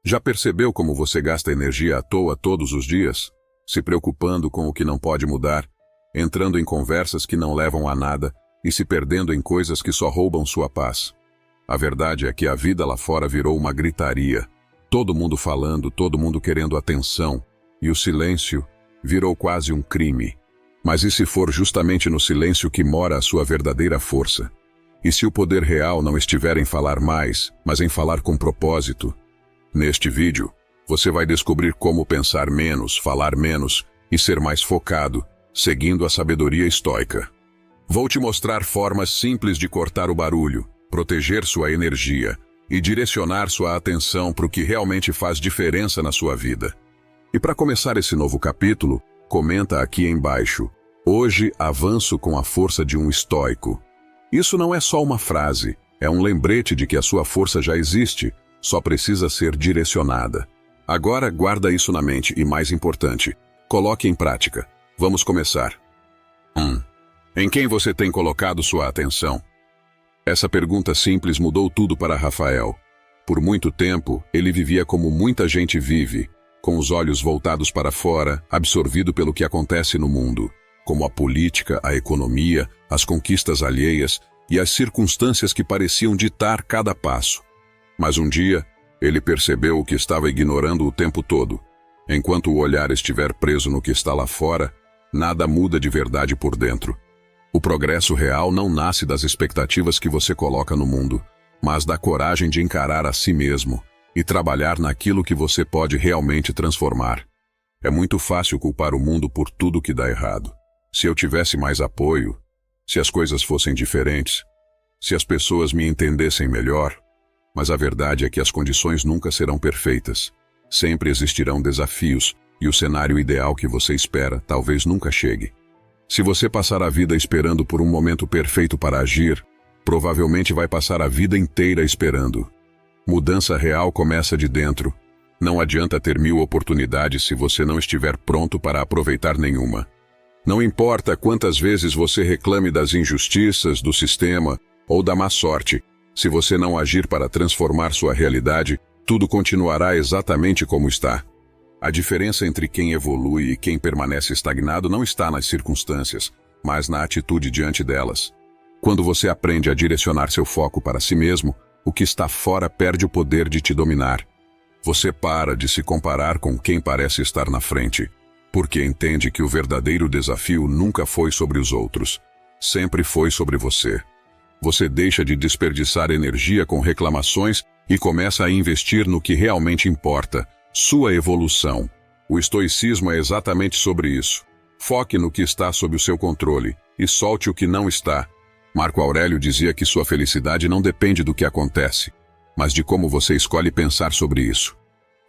Já percebeu como você gasta energia à toa todos os dias? Se preocupando com o que não pode mudar, entrando em conversas que não levam a nada e se perdendo em coisas que só roubam sua paz. A verdade é que a vida lá fora virou uma gritaria. Todo mundo falando, todo mundo querendo atenção, e o silêncio virou quase um crime. Mas e se for justamente no silêncio que mora a sua verdadeira força? E se o poder real não estiver em falar mais, mas em falar com propósito? Neste vídeo, você vai descobrir como pensar menos, falar menos e ser mais focado, seguindo a sabedoria estoica. Vou te mostrar formas simples de cortar o barulho, proteger sua energia e direcionar sua atenção para o que realmente faz diferença na sua vida. E para começar esse novo capítulo, comenta aqui embaixo: hoje avanço com a força de um estoico. Isso não é só uma frase, é um lembrete de que a sua força já existe, só precisa ser direcionada. Agora guarda isso na mente e, mais importante, coloque em prática. Vamos começar. 1. Em quem você tem colocado sua atenção? Essa pergunta simples mudou tudo para Rafael. Por muito tempo, ele vivia como muita gente vive, com os olhos voltados para fora, absorvido pelo que acontece no mundo, como a política, a economia, as conquistas alheias e as circunstâncias que pareciam ditar cada passo. Mas um dia, ele percebeu o que estava ignorando o tempo todo. Enquanto o olhar estiver preso no que está lá fora, nada muda de verdade por dentro. O progresso real não nasce das expectativas que você coloca no mundo, mas da coragem de encarar a si mesmo e trabalhar naquilo que você pode realmente transformar. É muito fácil culpar o mundo por tudo que dá errado. Se eu tivesse mais apoio, se as coisas fossem diferentes, se as pessoas me entendessem melhor. Mas a verdade é que as condições nunca serão perfeitas. Sempre existirão desafios e o cenário ideal que você espera talvez nunca chegue. Se você passar a vida esperando por um momento perfeito para agir, provavelmente vai passar a vida inteira esperando. Mudança real começa de dentro. Não adianta ter 1000 oportunidades se você não estiver pronto para aproveitar nenhuma. Não importa quantas vezes você reclame das injustiças, do sistema ou da má sorte, se você não agir para transformar sua realidade, tudo continuará exatamente como está. A diferença entre quem evolui e quem permanece estagnado não está nas circunstâncias, mas na atitude diante delas. Quando você aprende a direcionar seu foco para si mesmo, o que está fora perde o poder de te dominar. Você para de se comparar com quem parece estar na frente, porque entende que o verdadeiro desafio nunca foi sobre os outros, sempre foi sobre você. Você deixa de desperdiçar energia com reclamações e começa a investir no que realmente importa, sua evolução. O estoicismo é exatamente sobre isso. Foque no que está sob o seu controle e solte o que não está. Marco Aurélio dizia que sua felicidade não depende do que acontece, mas de como você escolhe pensar sobre isso.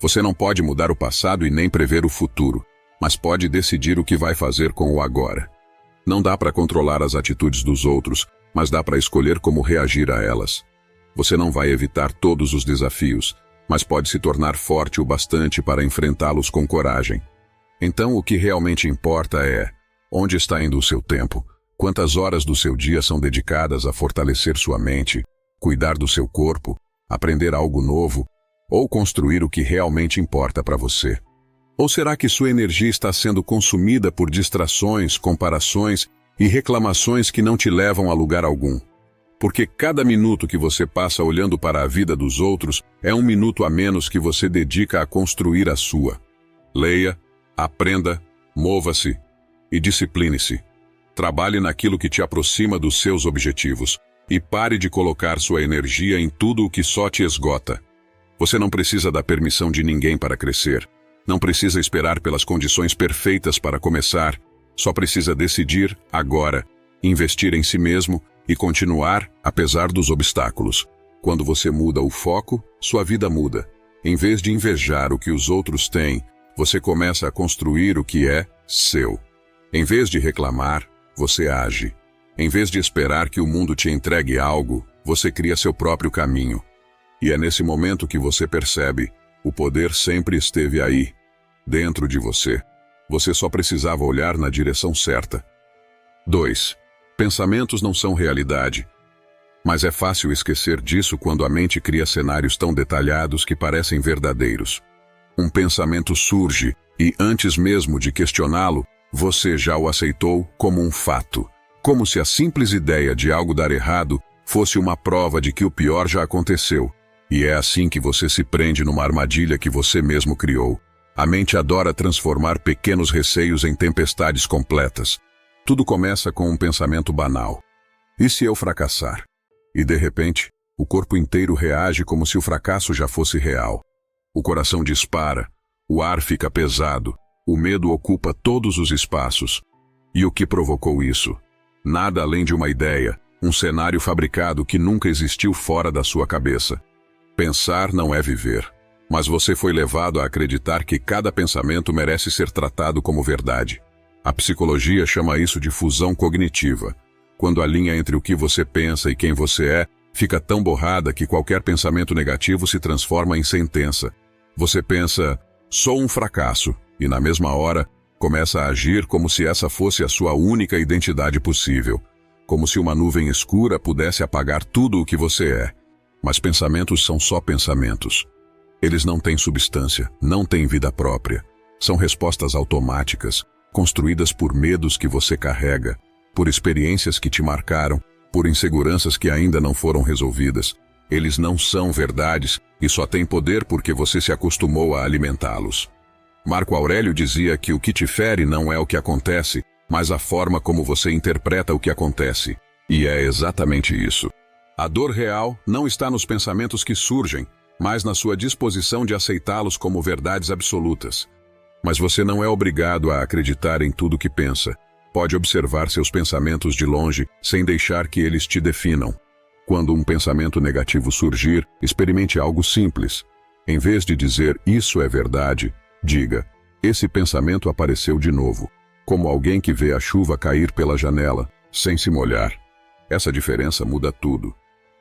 Você não pode mudar o passado e nem prever o futuro, mas pode decidir o que vai fazer com o agora. Não dá para controlar as atitudes dos outros, mas dá para escolher como reagir a elas. Você não vai evitar todos os desafios, mas pode se tornar forte o bastante para enfrentá-los com coragem. Então o que realmente importa é: onde está indo o seu tempo? Quantas horas do seu dia são dedicadas a fortalecer sua mente, cuidar do seu corpo, aprender algo novo, ou construir o que realmente importa para você? Ou será que sua energia está sendo consumida por distrações, comparações e reclamações que não te levam a lugar algum? Porque cada minuto que você passa olhando para a vida dos outros é um minuto a menos que você dedica a construir a sua. Leia, aprenda, mova-se e discipline-se. Trabalhe naquilo que te aproxima dos seus objetivos e pare de colocar sua energia em tudo o que só te esgota. Você não precisa da permissão de ninguém para crescer. Não precisa esperar pelas condições perfeitas para começar. Só precisa decidir, agora, investir em si mesmo e continuar, apesar dos obstáculos. Quando você muda o foco, sua vida muda. Em vez de invejar o que os outros têm, você começa a construir o que é seu. Em vez de reclamar, você age. Em vez de esperar que o mundo te entregue algo, você cria seu próprio caminho. E é nesse momento que você percebe: o poder sempre esteve aí, dentro de você. Você só precisava olhar na direção certa. 2. Pensamentos não são realidade, Mas é fácil esquecer disso quando a mente cria cenários tão detalhados que parecem verdadeiros. Um pensamento surge e, antes mesmo de questioná-lo, você já o aceitou como um fato. Como se a simples ideia de algo dar errado fosse uma prova de que o pior já aconteceu. E é assim que você se prende numa armadilha que você mesmo criou. A mente adora transformar pequenos receios em tempestades completas. Tudo começa com um pensamento banal. E se eu fracassar? E de repente, o corpo inteiro reage como se o fracasso já fosse real. O coração dispara, o ar fica pesado, o medo ocupa todos os espaços. E o que provocou isso? Nada além de uma ideia, um cenário fabricado que nunca existiu fora da sua cabeça. Pensar não é viver, mas você foi levado a acreditar que cada pensamento merece ser tratado como verdade. A psicologia chama isso de fusão cognitiva, quando a linha entre o que você pensa e quem você é fica tão borrada que qualquer pensamento negativo se transforma em sentença. Você pensa, sou um fracasso, e na mesma hora, começa a agir como se essa fosse a sua única identidade possível, como se uma nuvem escura pudesse apagar tudo o que você é. Mas pensamentos são só pensamentos. Eles não têm substância, não têm vida própria. São respostas automáticas, construídas por medos que você carrega, por experiências que te marcaram, por inseguranças que ainda não foram resolvidas. Eles não são verdades e só têm poder porque você se acostumou a alimentá-los. Marco Aurélio dizia que o que te fere não é o que acontece, mas a forma como você interpreta o que acontece. E é exatamente isso. A dor real não está nos pensamentos que surgem, mas na sua disposição de aceitá-los como verdades absolutas. Mas você não é obrigado a acreditar em tudo que pensa. Pode observar seus pensamentos de longe, sem deixar que eles te definam. Quando um pensamento negativo surgir, experimente algo simples. Em vez de dizer, isso é verdade, diga, esse pensamento apareceu de novo, como alguém que vê a chuva cair pela janela, sem se molhar. Essa diferença muda tudo.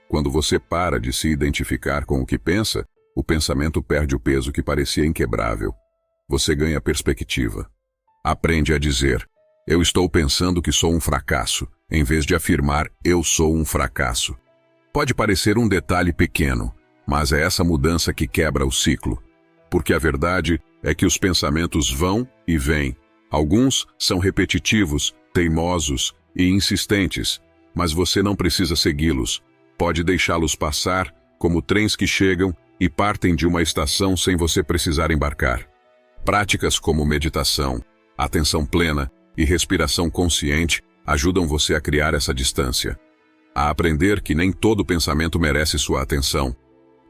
Quando você para de se identificar com o que pensa, o pensamento perde o peso que parecia inquebrável. Você ganha perspectiva. Aprende a dizer, eu estou pensando que sou um fracasso, em vez de afirmar, eu sou um fracasso. Pode parecer um detalhe pequeno, mas é essa mudança que quebra o ciclo. Porque a verdade é que os pensamentos vão e vêm. Alguns são repetitivos, teimosos e insistentes, mas você não precisa segui-los. Pode deixá-los passar, como trens que chegam e partem de uma estação sem você precisar embarcar. Práticas como meditação, atenção plena e respiração consciente ajudam você a criar essa distância. A aprender que nem todo pensamento merece sua atenção,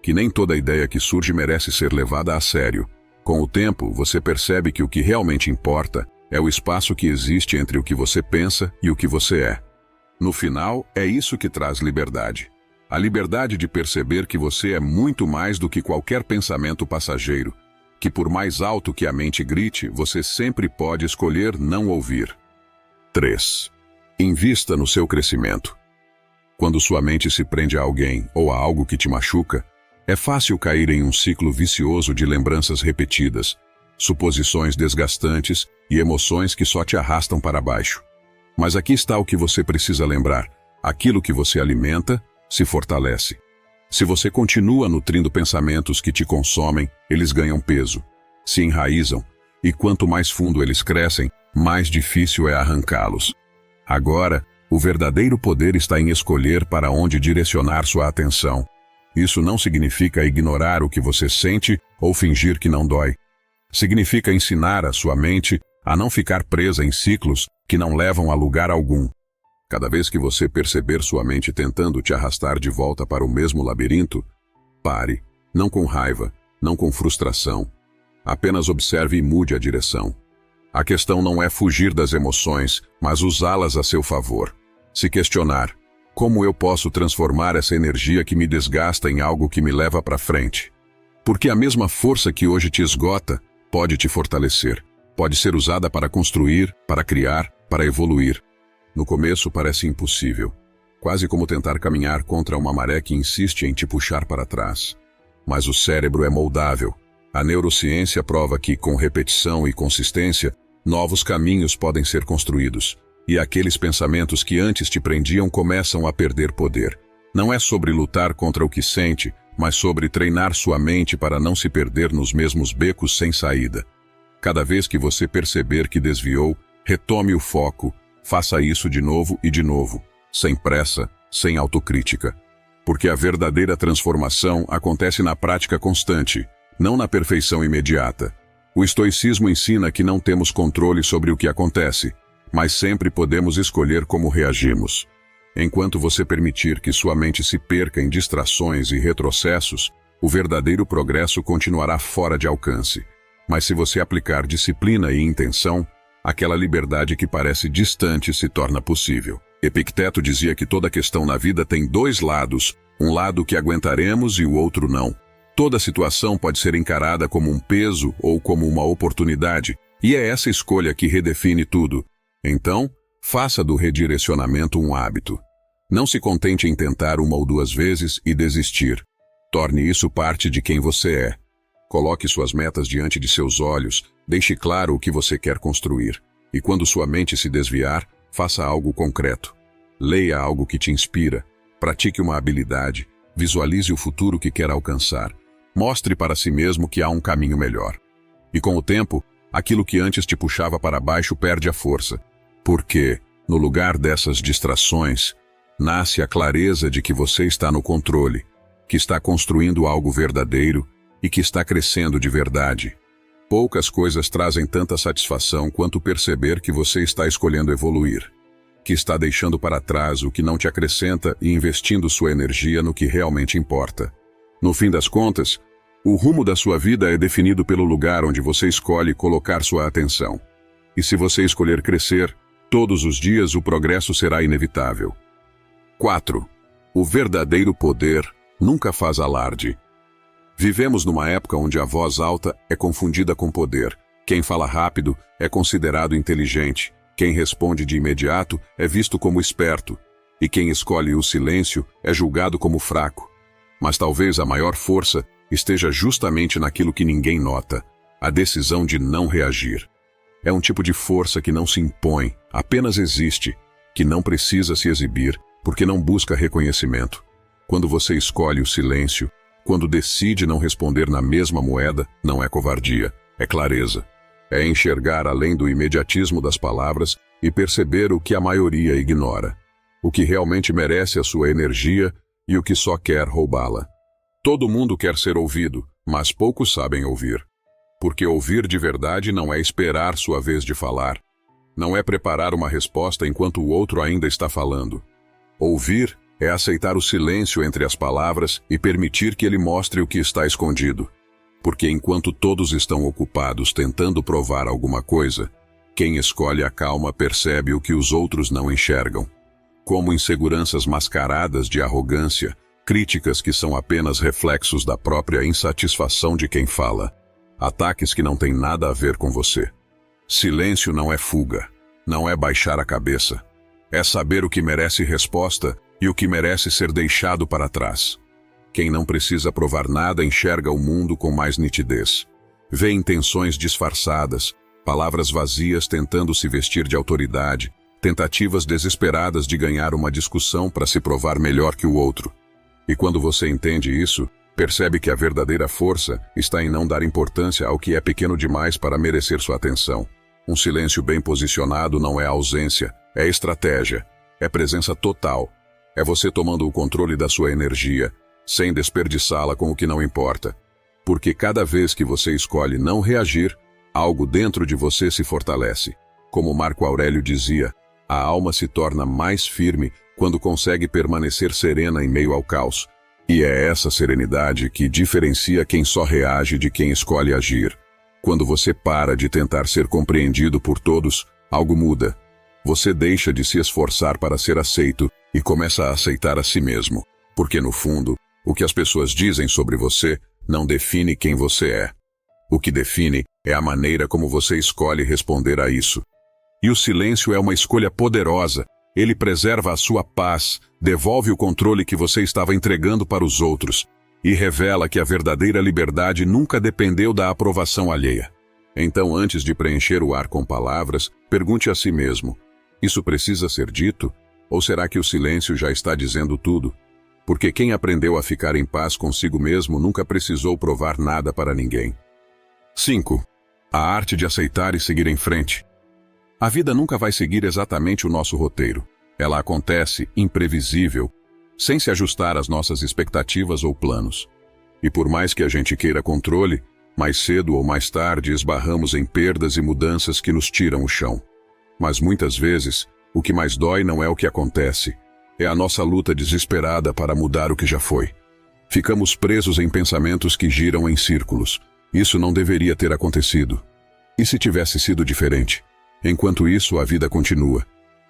que nem toda ideia que surge merece ser levada a sério. Com o tempo, você percebe que o que realmente importa é o espaço que existe entre o que você pensa e o que você é. No final, é isso que traz liberdade. A liberdade de perceber que você é muito mais do que qualquer pensamento passageiro, que por mais alto que a mente grite, você sempre pode escolher não ouvir. 3. Invista no seu crescimento. Quando sua mente se prende a alguém ou a algo que te machuca, é fácil cair em um ciclo vicioso de lembranças repetidas, suposições desgastantes e emoções que só te arrastam para baixo. Mas aqui está o que você precisa lembrar. Aquilo que você alimenta se fortalece. Se você continua nutrindo pensamentos que te consomem, eles ganham peso, se enraizam, e quanto mais fundo eles crescem, mais difícil é arrancá-los. Agora, o verdadeiro poder está em escolher para onde direcionar sua atenção. Isso não significa ignorar o que você sente ou fingir que não dói. Significa ensinar a sua mente a não ficar presa em ciclos que não levam a lugar algum. Cada vez que você perceber sua mente tentando te arrastar de volta para o mesmo labirinto, pare, não com raiva, não com frustração. Apenas observe e mude a direção. A questão não é fugir das emoções, mas usá-las a seu favor. Se questionar, como eu posso transformar essa energia que me desgasta em algo que me leva para frente? Porque a mesma força que hoje te esgota pode te fortalecer, pode ser usada para construir, para criar, para evoluir. No começo parece impossível, quase como tentar caminhar contra uma maré que insiste em te puxar para trás. Mas o cérebro é moldável. A neurociência prova que, com repetição e consistência, novos caminhos podem ser construídos, e aqueles pensamentos que antes te prendiam começam a perder poder. Não é sobre lutar contra o que sente, mas sobre treinar sua mente para não se perder nos mesmos becos sem saída. Cada vez que você perceber que desviou, retome o foco, faça isso de novo e de novo, sem pressa, sem autocrítica. Porque a verdadeira transformação acontece na prática constante, não na perfeição imediata. O estoicismo ensina que não temos controle sobre o que acontece, mas sempre podemos escolher como reagimos. Enquanto você permitir que sua mente se perca em distrações e retrocessos, o verdadeiro progresso continuará fora de alcance. Mas se você aplicar disciplina e intenção, aquela liberdade que parece distante se torna possível. Epicteto dizia que toda questão na vida tem dois lados, um lado que aguentaremos e o outro não. Toda situação pode ser encarada como um peso ou como uma oportunidade, e é essa escolha que redefine tudo. Então, faça do redirecionamento um hábito. Não se contente em tentar uma ou duas vezes e desistir. Torne isso parte de quem você é. Coloque suas metas diante de seus olhos, deixe claro o que você quer construir. E quando sua mente se desviar, faça algo concreto. Leia algo que te inspira, pratique uma habilidade, visualize o futuro que quer alcançar. Mostre para si mesmo que há um caminho melhor. E com o tempo, aquilo que antes te puxava para baixo perde a força. Porque, no lugar dessas distrações, nasce a clareza de que você está no controle, que está construindo algo verdadeiro e que está crescendo de verdade. Poucas coisas trazem tanta satisfação quanto perceber que você está escolhendo evoluir, que está deixando para trás o que não te acrescenta e investindo sua energia no que realmente importa. No fim das contas, o rumo da sua vida é definido pelo lugar onde você escolhe colocar sua atenção. E se você escolher crescer, todos os dias o progresso será inevitável. 4. O verdadeiro poder nunca faz alarde. Vivemos numa época onde a voz alta é confundida com poder. Quem fala rápido é considerado inteligente. Quem responde de imediato é visto como esperto. E quem escolhe o silêncio é julgado como fraco. Mas talvez a maior força esteja justamente naquilo que ninguém nota, a decisão de não reagir. É um tipo de força que não se impõe, apenas existe, que não precisa se exibir, porque não busca reconhecimento. Quando você escolhe o silêncio, quando decide não responder na mesma moeda, não é covardia, é clareza. É enxergar além do imediatismo das palavras e perceber o que a maioria ignora, o que realmente merece a sua energia e o que só quer roubá-la. Todo mundo quer ser ouvido, mas poucos sabem ouvir. Porque ouvir de verdade não é esperar sua vez de falar. Não é preparar uma resposta enquanto o outro ainda está falando. Ouvir é aceitar o silêncio entre as palavras e permitir que ele mostre o que está escondido. Porque enquanto todos estão ocupados tentando provar alguma coisa, quem escolhe a calma percebe o que os outros não enxergam. Como inseguranças mascaradas de arrogância, críticas que são apenas reflexos da própria insatisfação de quem fala, ataques que não têm nada a ver com você. Silêncio não é fuga, não é baixar a cabeça. É saber o que merece resposta e o que merece ser deixado para trás. Quem não precisa provar nada enxerga o mundo com mais nitidez. Vê intenções disfarçadas, palavras vazias tentando se vestir de autoridade, tentativas desesperadas de ganhar uma discussão para se provar melhor que o outro. E quando você entende isso, percebe que a verdadeira força está em não dar importância ao que é pequeno demais para merecer sua atenção. Um silêncio bem posicionado não é ausência, é estratégia, é presença total. É você tomando o controle da sua energia, sem desperdiçá-la com o que não importa. Porque cada vez que você escolhe não reagir, algo dentro de você se fortalece. Como Marco Aurélio dizia, a alma se torna mais firme quando consegue permanecer serena em meio ao caos. E é essa serenidade que diferencia quem só reage de quem escolhe agir. Quando você para de tentar ser compreendido por todos, algo muda. Você deixa de se esforçar para ser aceito e começa a aceitar a si mesmo. Porque no fundo, o que as pessoas dizem sobre você não define quem você é. O que define é a maneira como você escolhe responder a isso. E o silêncio é uma escolha poderosa. Ele preserva a sua paz, devolve o controle que você estava entregando para os outros e revela que a verdadeira liberdade nunca dependeu da aprovação alheia. Então, antes de preencher o ar com palavras, pergunte a si mesmo: isso precisa ser dito? Ou será que o silêncio já está dizendo tudo? Porque quem aprendeu a ficar em paz consigo mesmo nunca precisou provar nada para ninguém. 5. A arte de aceitar e seguir em frente. A vida nunca vai seguir exatamente o nosso roteiro. Ela acontece imprevisível, sem se ajustar às nossas expectativas ou planos. E por mais que a gente queira controle, mais cedo ou mais tarde esbarramos em perdas e mudanças que nos tiram o chão. Mas muitas vezes, o que mais dói não é o que acontece, é a nossa luta desesperada para mudar o que já foi. Ficamos presos em pensamentos que giram em círculos. Isso não deveria ter acontecido. E se tivesse sido diferente? Enquanto isso, a vida continua.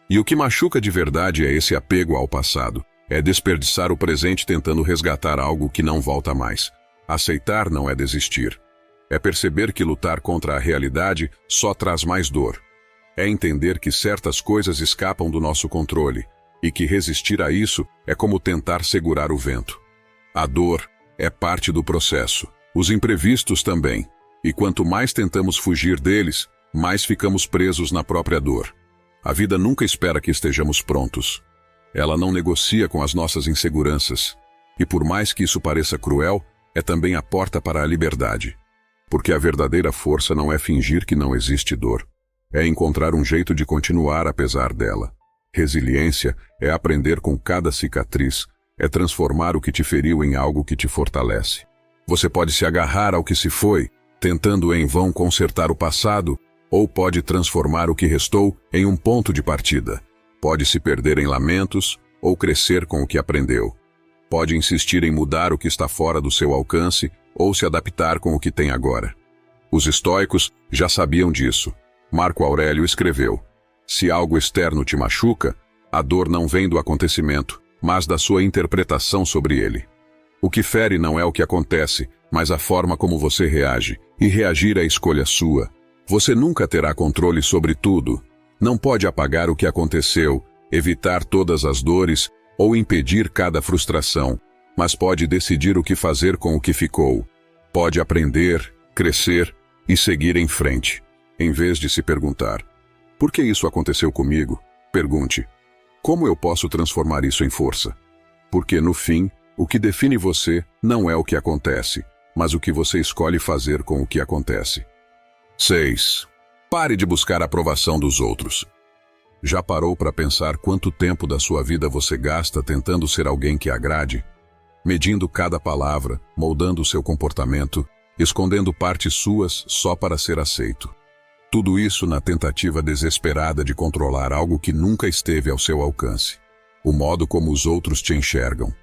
E o que machuca de verdade é esse apego ao passado. É desperdiçar o presente tentando resgatar algo que não volta mais. Aceitar não é desistir. É perceber que lutar contra a realidade só traz mais dor. É entender que certas coisas escapam do nosso controle, e que resistir a isso é como tentar segurar o vento. A dor é parte do processo, os imprevistos também, e quanto mais tentamos fugir deles, mais ficamos presos na própria dor. A vida nunca espera que estejamos prontos. Ela não negocia com as nossas inseguranças, e por mais que isso pareça cruel, é também a porta para a liberdade. Porque a verdadeira força não é fingir que não existe dor, é encontrar um jeito de continuar apesar dela. Resiliência é aprender com cada cicatriz, é transformar o que te feriu em algo que te fortalece. Você pode se agarrar ao que se foi, tentando em vão consertar o passado, ou pode transformar o que restou em um ponto de partida. Pode se perder em lamentos, ou crescer com o que aprendeu. Pode insistir em mudar o que está fora do seu alcance, ou se adaptar com o que tem agora. Os estoicos já sabiam disso. Marco Aurélio escreveu: se algo externo te machuca, a dor não vem do acontecimento, mas da sua interpretação sobre ele. O que fere não é o que acontece, mas a forma como você reage, e reagir é escolha sua. Você nunca terá controle sobre tudo. Não pode apagar o que aconteceu, evitar todas as dores ou impedir cada frustração, mas pode decidir o que fazer com o que ficou. Pode aprender, crescer e seguir em frente. Em vez de se perguntar: por que isso aconteceu comigo? Pergunte: como eu posso transformar isso em força? Porque no fim, o que define você não é o que acontece, mas o que você escolhe fazer com o que acontece. 6. Pare de buscar a aprovação dos outros. Já parou para pensar quanto tempo da sua vida você gasta tentando ser alguém que agrade? Medindo cada palavra, moldando seu comportamento, escondendo partes suas só para ser aceito. Tudo isso na tentativa desesperada de controlar algo que nunca esteve ao seu alcance. O modo como os outros te enxergam.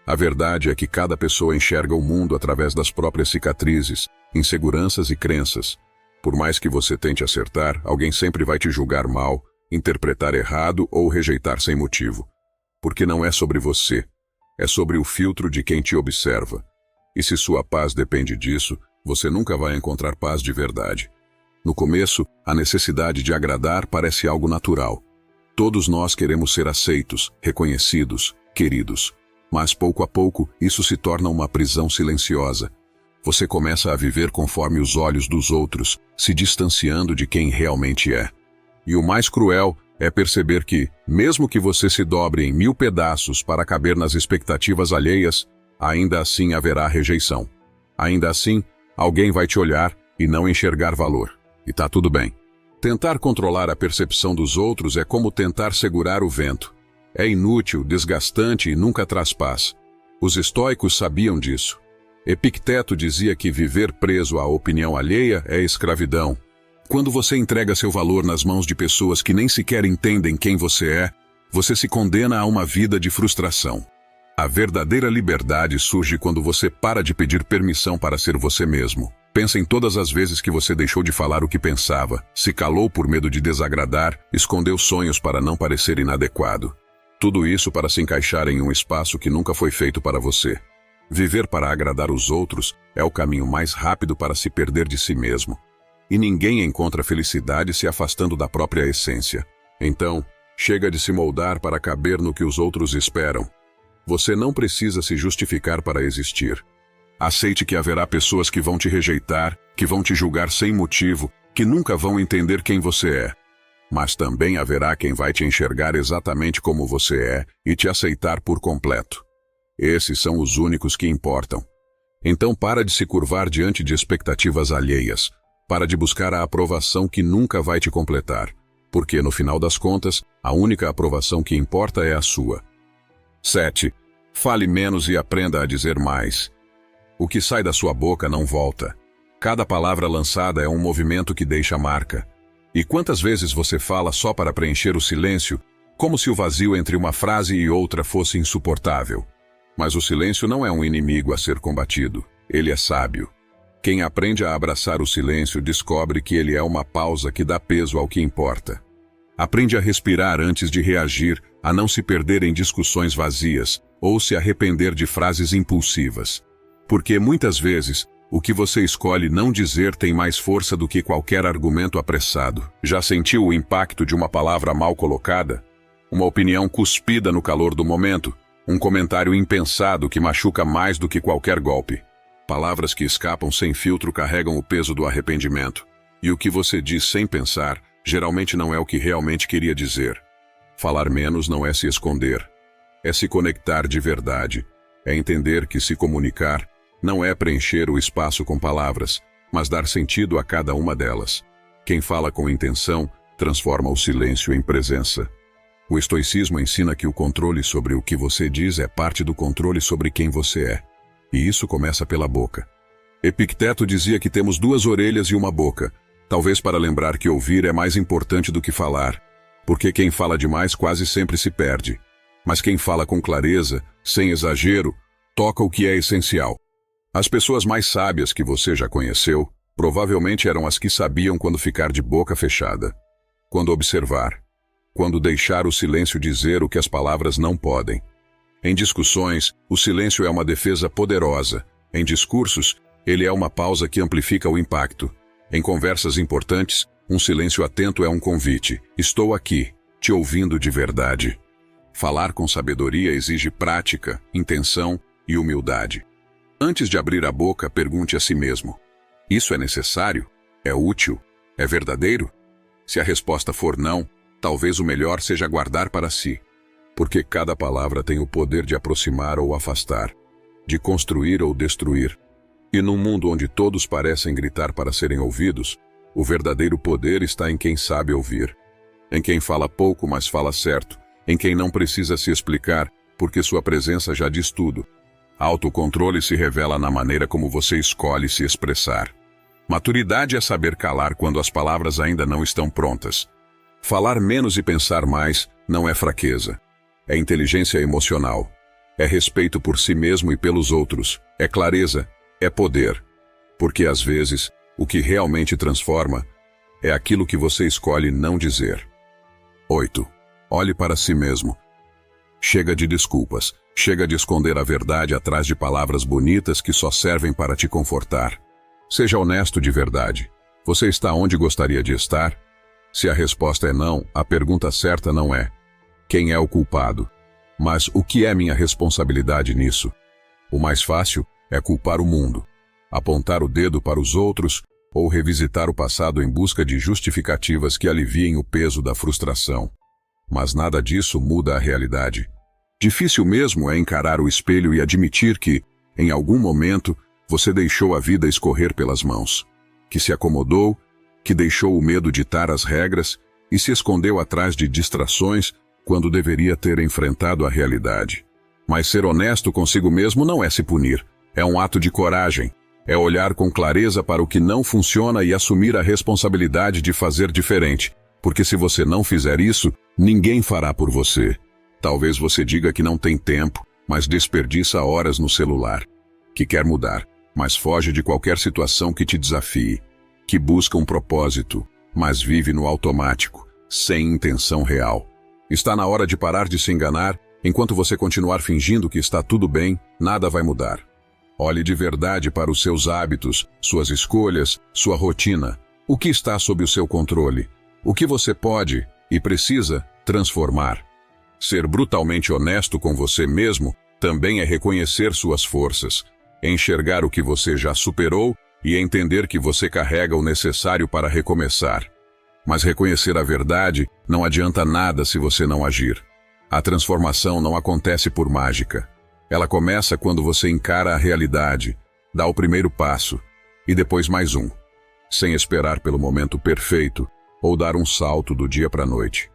A verdade é que cada pessoa enxerga o mundo através das próprias cicatrizes, inseguranças e crenças. Por mais que você tente acertar, alguém sempre vai te julgar mal, interpretar errado ou rejeitar sem motivo. Porque não é sobre você, é sobre o filtro de quem te observa. E se sua paz depende disso, você nunca vai encontrar paz de verdade. No começo, a necessidade de agradar parece algo natural. Todos nós queremos ser aceitos, reconhecidos, queridos. Mas pouco a pouco, isso se torna uma prisão silenciosa. Você começa a viver conforme os olhos dos outros, se distanciando de quem realmente é. E o mais cruel é perceber que, mesmo que você se dobre em 1000 pedaços para caber nas expectativas alheias, ainda assim haverá rejeição. Ainda assim, alguém vai te olhar e não enxergar valor. E tá tudo bem. Tentar controlar a percepção dos outros é como tentar segurar o vento. É inútil, desgastante e nunca traz paz. Os estoicos sabiam disso. Epicteto dizia que viver preso à opinião alheia é escravidão. Quando você entrega seu valor nas mãos de pessoas que nem sequer entendem quem você é, você se condena a uma vida de frustração. A verdadeira liberdade surge quando você para de pedir permissão para ser você mesmo. Pensa em todas as vezes que você deixou de falar o que pensava, se calou por medo de desagradar, escondeu sonhos para não parecer inadequado. Tudo isso para se encaixar em um espaço que nunca foi feito para você. Viver para agradar os outros é o caminho mais rápido para se perder de si mesmo. E ninguém encontra felicidade se afastando da própria essência. Então, chega de se moldar para caber no que os outros esperam. Você não precisa se justificar para existir. Aceite que haverá pessoas que vão te rejeitar, que vão te julgar sem motivo, que nunca vão entender quem você é. Mas também haverá quem vai te enxergar exatamente como você é e te aceitar por completo. Esses são os únicos que importam. Então para de se curvar diante de expectativas alheias. Para de buscar a aprovação que nunca vai te completar. Porque, no final das contas, a única aprovação que importa é a sua. 7. Fale menos e aprenda a dizer mais. O que sai da sua boca não volta. Cada palavra lançada é um movimento que deixa marca. E quantas vezes você fala só para preencher o silêncio, como se o vazio entre uma frase e outra fosse insuportável? Mas o silêncio não é um inimigo a ser combatido. Ele é sábio. Quem aprende a abraçar o silêncio descobre que ele é uma pausa que dá peso ao que importa. Aprende a respirar antes de reagir, a não se perder em discussões vazias ou se arrepender de frases impulsivas. Porque muitas vezes, o que você escolhe não dizer tem mais força do que qualquer argumento apressado. Já sentiu o impacto de uma palavra mal colocada? Uma opinião cuspida no calor do momento? Um comentário impensado que machuca mais do que qualquer golpe? Palavras que escapam sem filtro carregam o peso do arrependimento. E o que você diz sem pensar, geralmente não é o que realmente queria dizer. Falar menos não é se esconder. É se conectar de verdade. É entender que se comunicar não é preencher o espaço com palavras, mas dar sentido a cada uma delas. Quem fala com intenção transforma o silêncio em presença. O estoicismo ensina que o controle sobre o que você diz é parte do controle sobre quem você é. E isso começa pela boca. Epicteto dizia que temos 2 orelhas e uma boca, talvez para lembrar que ouvir é mais importante do que falar, porque quem fala demais quase sempre se perde. Mas quem fala com clareza, sem exagero, toca o que é essencial. As pessoas mais sábias que você já conheceu, provavelmente eram as que sabiam quando ficar de boca fechada, quando observar, quando deixar o silêncio dizer o que as palavras não podem. Em discussões, o silêncio é uma defesa poderosa. Em discursos, ele é uma pausa que amplifica o impacto. Em conversas importantes, um silêncio atento é um convite. Estou aqui, te ouvindo de verdade. Falar com sabedoria exige prática, intenção e humildade. Antes de abrir a boca, pergunte a si mesmo: isso é necessário? É útil? É verdadeiro? Se a resposta for não, talvez o melhor seja guardar para si. Porque cada palavra tem o poder de aproximar ou afastar, de construir ou destruir. E num mundo onde todos parecem gritar para serem ouvidos, o verdadeiro poder está em quem sabe ouvir. Em quem fala pouco, mas fala certo. Em quem não precisa se explicar, porque sua presença já diz tudo. Autocontrole se revela na maneira como você escolhe se expressar. Maturidade é saber calar quando as palavras ainda não estão prontas. Falar menos e pensar mais não é fraqueza. É inteligência emocional. É respeito por si mesmo e pelos outros. É clareza. É poder. Porque às vezes, o que realmente transforma é aquilo que você escolhe não dizer. 8. Olhe para si mesmo. Chega de desculpas. Chega de esconder a verdade atrás de palavras bonitas que só servem para te confortar. Seja honesto de verdade. Você está onde gostaria de estar? Se a resposta é não, a pergunta certa não é: quem é o culpado? Mas o que é minha responsabilidade nisso? O mais fácil é culpar o mundo, apontar o dedo para os outros ou revisitar o passado em busca de justificativas que aliviem o peso da frustração. Mas nada disso muda a realidade. Difícil mesmo é encarar o espelho e admitir que, em algum momento, você deixou a vida escorrer pelas mãos, que se acomodou, que deixou o medo ditar as regras e se escondeu atrás de distrações quando deveria ter enfrentado a realidade. Mas ser honesto consigo mesmo não é se punir, é um ato de coragem, é olhar com clareza para o que não funciona e assumir a responsabilidade de fazer diferente, porque se você não fizer isso, ninguém fará por você. Talvez você diga que não tem tempo, mas desperdiça horas no celular, que quer mudar, mas foge de qualquer situação que te desafie, que busca um propósito, mas vive no automático, sem intenção real. Está na hora de parar de se enganar. Enquanto você continuar fingindo que está tudo bem, nada vai mudar. Olhe de verdade para os seus hábitos, suas escolhas, sua rotina. O que está sob o seu controle? O que você pode e precisa transformar? Ser brutalmente honesto com você mesmo também é reconhecer suas forças, enxergar o que você já superou e entender que você carrega o necessário para recomeçar. Mas reconhecer a verdade não adianta nada se você não agir. A transformação não acontece por mágica. Ela começa quando você encara a realidade, dá o primeiro passo, e depois mais um, sem esperar pelo momento perfeito ou dar um salto do dia para a noite.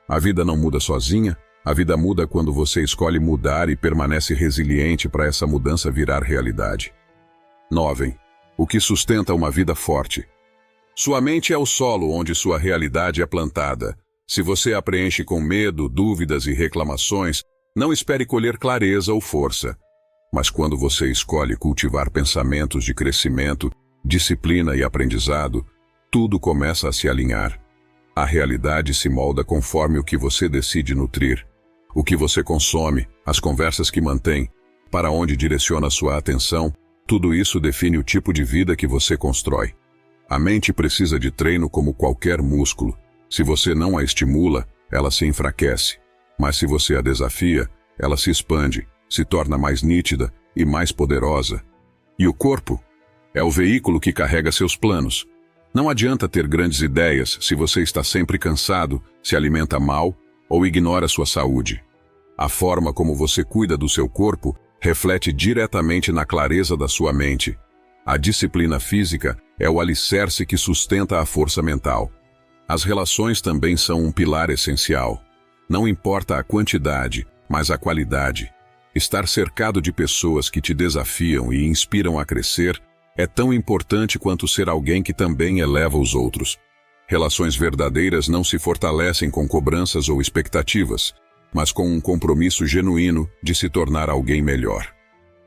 A vida não muda sozinha, a vida muda quando você escolhe mudar e permanece resiliente para essa mudança virar realidade. 9. O que sustenta uma vida forte? Sua mente é o solo onde sua realidade é plantada. Se você a preenche com medo, dúvidas e reclamações, não espere colher clareza ou força. Mas quando você escolhe cultivar pensamentos de crescimento, disciplina e aprendizado, tudo começa a se alinhar. A realidade se molda conforme o que você decide nutrir, o que você consome, as conversas que mantém, para onde direciona sua atenção, tudo isso define o tipo de vida que você constrói. A mente precisa de treino como qualquer músculo. Se você não a estimula, ela se enfraquece. Mas se você a desafia, ela se expande, se torna mais nítida e mais poderosa. E o corpo? É o veículo que carrega seus planos. Não adianta ter grandes ideias se você está sempre cansado, se alimenta mal ou ignora sua saúde. A forma como você cuida do seu corpo reflete diretamente na clareza da sua mente. A disciplina física é o alicerce que sustenta a força mental. As relações também são um pilar essencial. Não importa a quantidade, mas a qualidade. Estar cercado de pessoas que te desafiam e inspiram a crescer é tão importante quanto ser alguém que também eleva os outros. Relações verdadeiras não se fortalecem com cobranças ou expectativas, mas com um compromisso genuíno de se tornar alguém melhor.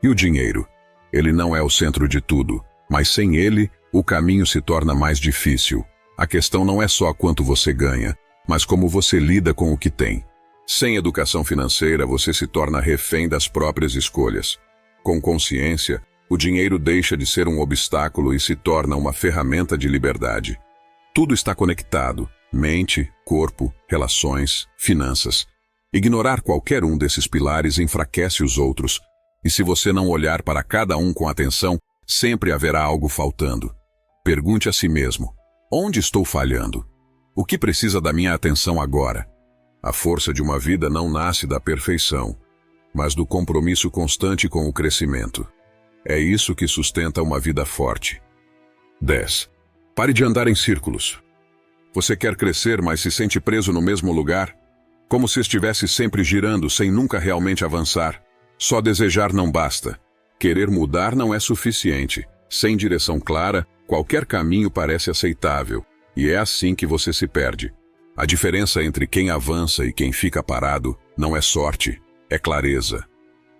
E o dinheiro? Ele não é o centro de tudo, mas sem ele, o caminho se torna mais difícil. A questão não é só quanto você ganha, mas como você lida com o que tem. Sem educação financeira, você se torna refém das próprias escolhas. Com consciência, o dinheiro deixa de ser um obstáculo e se torna uma ferramenta de liberdade. Tudo está conectado: mente, corpo, relações, finanças. Ignorar qualquer um desses pilares enfraquece os outros, e se você não olhar para cada um com atenção, sempre haverá algo faltando. Pergunte a si mesmo: onde estou falhando? O que precisa da minha atenção agora? A força de uma vida não nasce da perfeição, mas do compromisso constante com o crescimento. É isso que sustenta uma vida forte. 10. Pare de andar em círculos. Você quer crescer, mas se sente preso no mesmo lugar? Como se estivesse sempre girando sem nunca realmente avançar. Só desejar não basta. Querer mudar não é suficiente. Sem direção clara, qualquer caminho parece aceitável. E é assim que você se perde. A diferença entre quem avança e quem fica parado não é sorte, é clareza.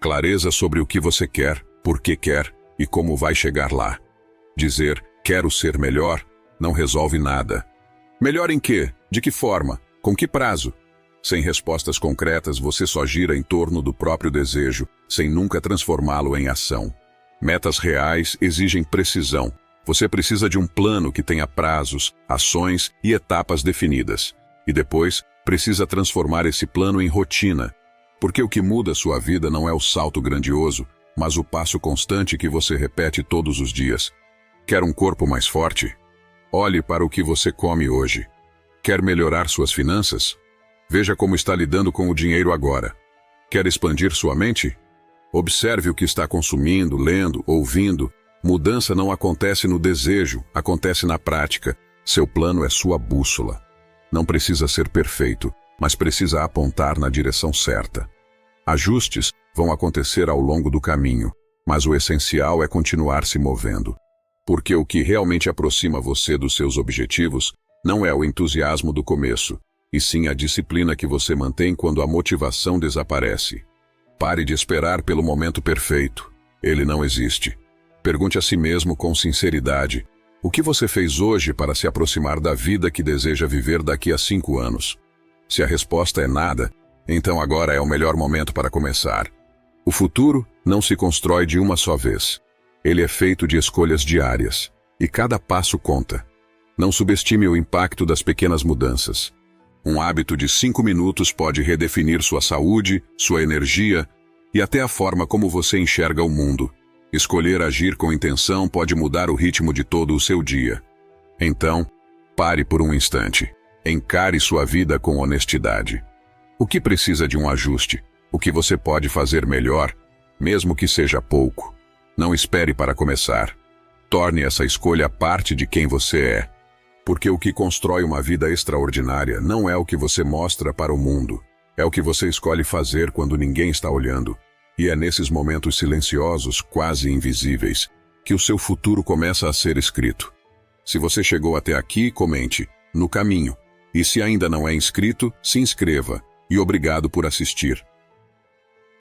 Clareza sobre o que você quer, por que quer e como vai chegar lá. Dizer "quero ser melhor" não resolve nada. Melhor em quê? De que forma? Com que prazo? Sem respostas concretas, você só gira em torno do próprio desejo, sem nunca transformá-lo em ação. Metas reais exigem precisão. Você precisa de um plano que tenha prazos, ações e etapas definidas. E depois, precisa transformar esse plano em rotina. Porque o que muda sua vida não é o salto grandioso, mas o passo constante que você repete todos os dias. Quer um corpo mais forte? Olhe para o que você come hoje. Quer melhorar suas finanças? Veja como está lidando com o dinheiro agora. Quer expandir sua mente? Observe o que está consumindo, lendo, ouvindo. Mudança não acontece no desejo, acontece na prática. Seu plano é sua bússola. Não precisa ser perfeito, mas precisa apontar na direção certa. Ajustes vão acontecer ao longo do caminho, mas o essencial é continuar se movendo. Porque o que realmente aproxima você dos seus objetivos não é o entusiasmo do começo, e sim a disciplina que você mantém quando a motivação desaparece. Pare de esperar pelo momento perfeito. Ele não existe. Pergunte a si mesmo com sinceridade: o que você fez hoje para se aproximar da vida que deseja viver daqui a 5 anos? Se a resposta é nada, então agora é o melhor momento para começar. O futuro não se constrói de uma só vez. Ele é feito de escolhas diárias, e cada passo conta. Não subestime o impacto das pequenas mudanças. Um hábito de 5 minutos pode redefinir sua saúde, sua energia e até a forma como você enxerga o mundo. Escolher agir com intenção pode mudar o ritmo de todo o seu dia. Então, pare por um instante. Encare sua vida com honestidade. O que precisa de um ajuste? O que você pode fazer melhor? mesmo que seja pouco. Não espere para começar. Torne essa escolha parte de quem você é. Porque o que constrói uma vida extraordinária não é o que você mostra para o mundo, é o que você escolhe fazer quando ninguém está olhando. E é nesses momentos silenciosos, quase invisíveis, que o seu futuro começa a ser escrito. Se você chegou até aqui, comente, no caminho. E se ainda não é inscrito, se inscreva. E obrigado por assistir.